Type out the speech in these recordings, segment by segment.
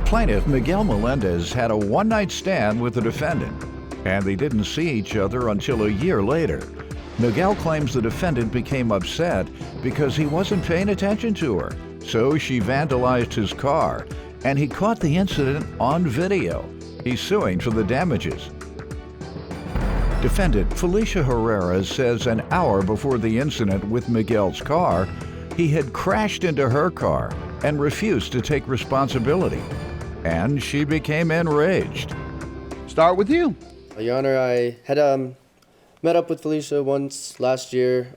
Plaintiff Miguel Melendez had a one-night stand with the defendant, and they didn't see each other until a year later. Miguel claims the defendant became upset because he wasn't paying attention to her, so she vandalized his car, and he caught the incident on video. He's suing for the damages. Defendant Felicia Herrera says an hour before the incident with Miguel's car, he had crashed into her car and refused to take responsibility, and she became enraged. Start with you. Your Honor, I had met up with Felicia once last year.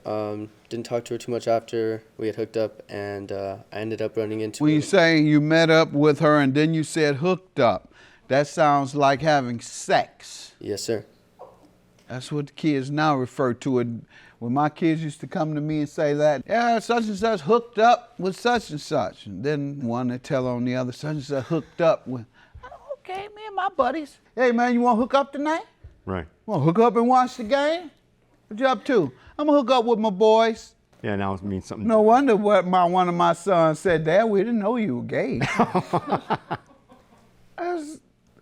Didn't talk to her too much after we had hooked up, and I ended up running into her. When you say you met up with her and then you said hooked up, that sounds like having sex. Yes, sir. That's what the kids now refer to it. When my kids used to come to me and say that, yeah, such and such hooked up with such and such. And then one would tell on the other, such and such hooked up with, oh, okay, me and my buddies. Hey, man, you want to hook up tonight? Right. Want to hook up and watch the game? What you up to? I'm going to hook up with my boys. Yeah, now it means something. No wonder what one of my sons said, Dad, we didn't know you were gay. That's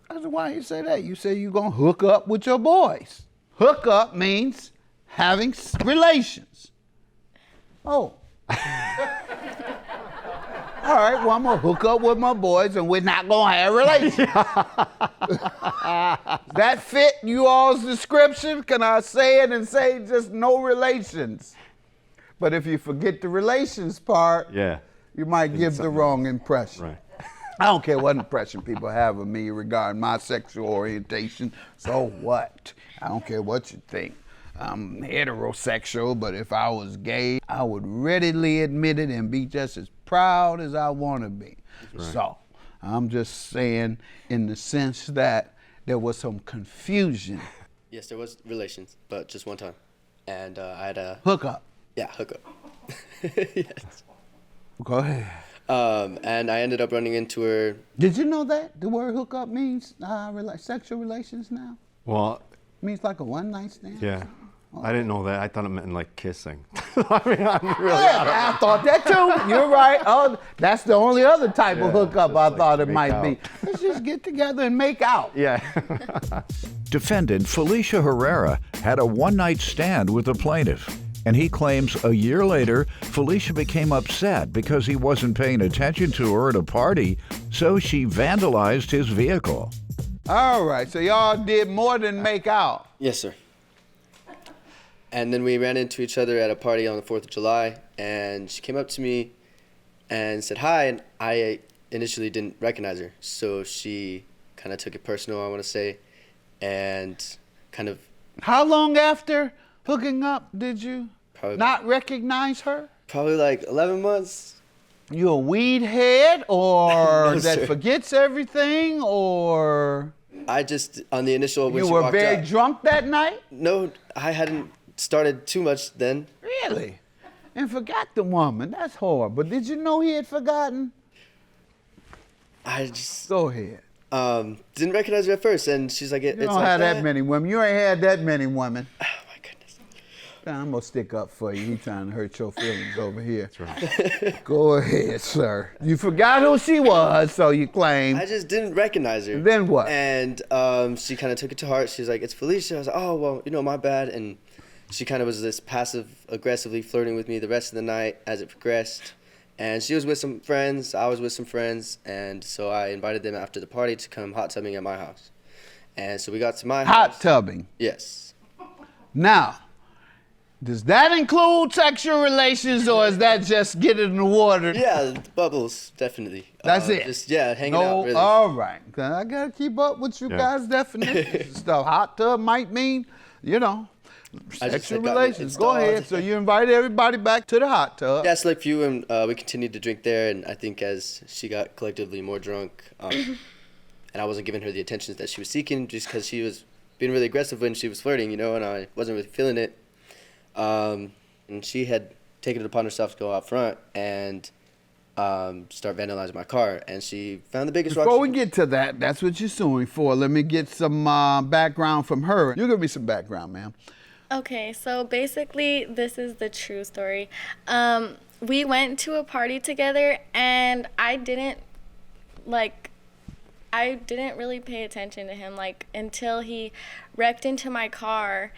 why you say that. You say you're going to hook up with your boys. Hook up means having relations. Oh. All right, well, I'm going to hook up with my boys and we're not going to have relations. That fit you all's description? Can I say it and say just no relations? But if you forget the relations part, Yeah. you might give the wrong impression. Right. I don't care what impression people have of me regarding my sexual orientation. So what? I don't care what you think. I'm heterosexual, but if I was gay, I would readily admit it and be just as proud as I want to be. Right. So I'm just saying in the sense that there was some confusion. Yes, there was relations, but just one time. And I had a... Hook up. Yeah, hook up. Yes. Go ahead. And I ended up running into her. Did you know that the word hook up means sexual relations now? Well, It means like a one-night stand? yeah. Oh. I didn't know that. I thought it meant like kissing. I mean, I'm really. Yeah, I thought that too. You're right. Oh, that's the only other type of hookup I thought it might be. Let's just get together and make out. Yeah. Defendant Felicia Herrera had a one-night stand with the plaintiff, and he claims a year later, Felicia became upset because he wasn't paying attention to her at a party, so she vandalized his vehicle. All right, so y'all did more than make out. Yes, sir. And then we ran into each other at a party on the 4th of July, and she came up to me and said hi, and I initially didn't recognize her. So she kind of took it personal, I want to say, and kind of... How long after hooking up did you Probably not recognize her? Probably like 11 months. You a weed head or No, that sir. forgets everything or... I just, on the initial... when You she were walked very out- drunk that night? No, I hadn't started too much then. Really? And forgot the woman. That's horrible. Did you know he had forgotten? I just Go ahead. didn't recognize her at first, and she's like, You it's don't like have that many women. You ain't had that many women. Oh my goodness. I'm gonna stick up for you. He's trying to hurt your feelings over here. That's right. Go ahead, sir. You forgot who she was, so you claim. I just didn't recognize her. Then what? And she kind of took it to heart. She was like, it's Felicia. I was like, oh, well, my bad. And she kind of was this passive-aggressively flirting with me the rest of the night as it progressed. And she was with some friends. I was with some friends. And so I invited them after the party to come hot tubbing at my house. And so we got to my house. Hot tubbing. Yes. Now, does that include sexual relations, or is that just get in the water? Yeah, bubbles, definitely. That's it. Just, yeah, hanging No, out, really. all right. 'Cause I gotta keep up with you guys' definitions and stuff. Hot tub might mean, sexual got it relations. Go installed. ahead. So you invited everybody back to the hot tub. Yeah, select few, and we continued to drink there. And I think as she got collectively more drunk, and I wasn't giving her the attention that she was seeking, just because she was being really aggressive when she was flirting, and I wasn't really feeling it. And she had taken it upon herself to go out front and start vandalizing my car. And she found the biggest rock. Before we get to that, that's what you're suing for. Let me get some background from her. You give me some background, ma'am. Okay, so basically, this is the true story. We went to a party together, and I didn't, I didn't really pay attention to him, like, until he wrecked into my car,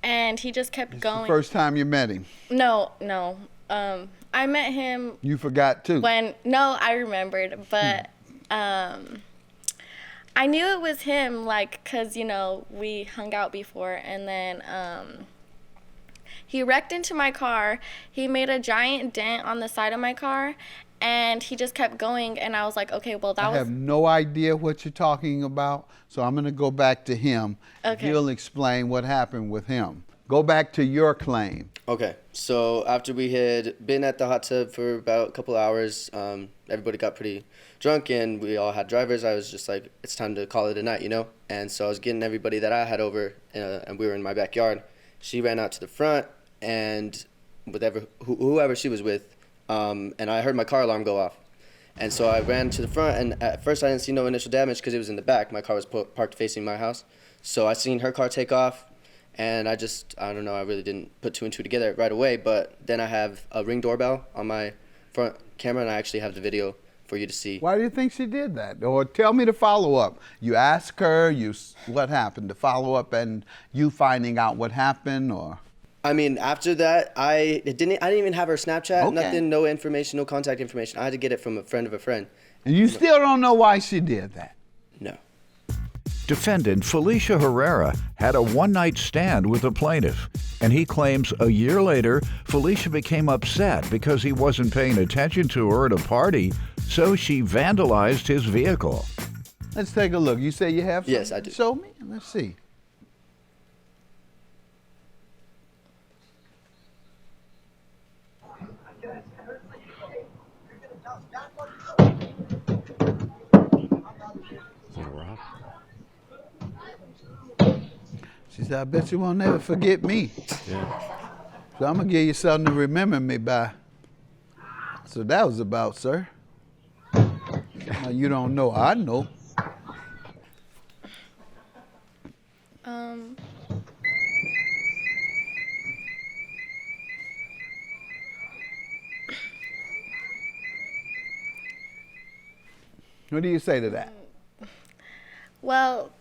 and he just kept going. The first time you met him? No. I met him. You forgot too? No, I remembered, but I knew it was him, like, because, you know, we hung out before, and then he wrecked into my car. He made a giant dent on the side of my car, and he just kept going, and I was like, okay, well, I have no idea what you're talking about, so I'm going to go back to him. Okay. He'll explain what happened with him. Go back to your claim. Okay, so after we had been at the hot tub for about a couple hours, everybody got pretty drunk and we all had drivers. I was just like, it's time to call it a night, you know? And so I was getting everybody that I had over, and we were in my backyard. She ran out to the front, and whoever she was with, and I heard my car alarm go off. And so I ran to the front, and at first I didn't see no initial damage because it was in the back. My car was parked facing my house. So I seen her car take off. And I don't know, I really didn't put two and two together right away. But then I have a Ring doorbell on my front camera, and I actually have the video for you to see. Why do you think she did that? Or tell me the follow-up. You ask her, what happened, the follow-up, and you finding out what happened, or? I mean, after that, I didn't even have her Snapchat, Okay. nothing, no information, no contact information. I had to get it from a friend of a friend. And you still don't know why she did that? No. Defendant Felicia Herrera had a one-night stand with the plaintiff, and he claims a year later, Felicia became upset because he wasn't paying attention to her at a party, so she vandalized his vehicle. Let's take a look. You say you have something? Yes, I do. Show me. Let's see. Is that a rock? She said, I bet you won't never forget me. Yeah. So I'm going to give you something to remember me by. So that was about, sir. Now, you don't know. I know. What do you say to that? Well,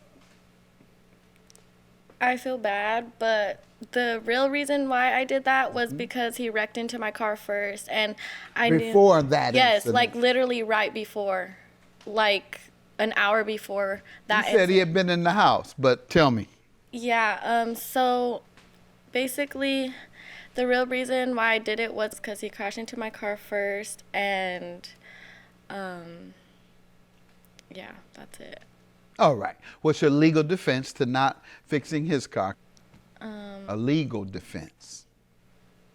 I feel bad, but the real reason why I did that was because he wrecked into my car first, and I knew. Before that Yes, incident. like literally right before, like an hour before that. You said he had been in the house, but tell me. Yeah. So basically, the real reason why I did it was because he crashed into my car first, and yeah, that's it. All right. What's your legal defense to not fixing his car? A legal defense.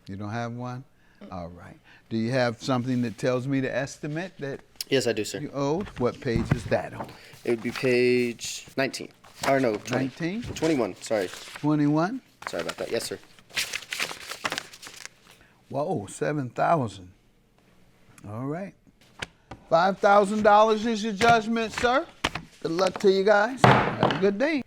You don't have one? All right. Do you have something that tells me the estimate that Yes, I do, sir. you owed? What page is that on? It would be page 19. Or no, 20. 19? 21, sorry. 21? Sorry about that. Yes, sir. Whoa, 7,000. All right. $5,000 is your judgment, sir. Good luck to you guys. Have a good day.